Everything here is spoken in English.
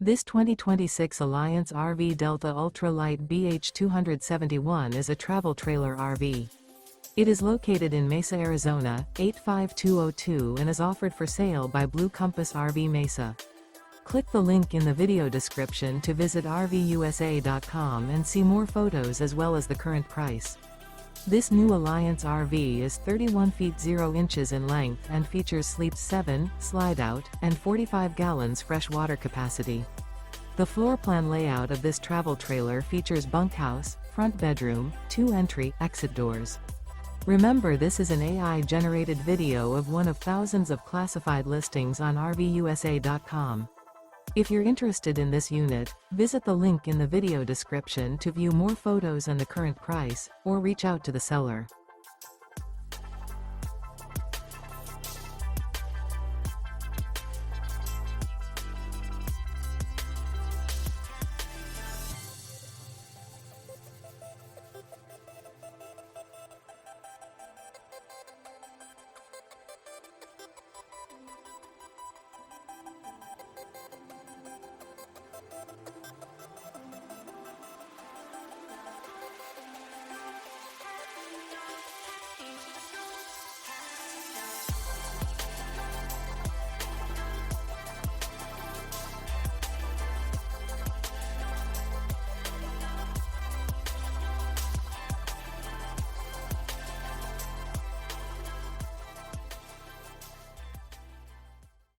This 2026 Alliance RV Delta Ultra Lite BH271 is a travel trailer RV. It is located in Mesa, Arizona, 85202 and is offered for sale by Blue Compass RV Mesa. Click the link in the video description to visit RVUSA.com and see more photos as well as the current price. This new Alliance RV is 31 feet 0 inches in length and features sleeps 7, Slideout, and 45 gallons fresh water capacity. The floor plan layout of this travel trailer features bunkhouse, front bedroom, 2 entry/exit doors. Remember, this is an AI-generated video of one of thousands of classified listings on RVUSA.com. If you're interested in this unit, visit the link in the video description to view more photos and the current price, or reach out to the seller.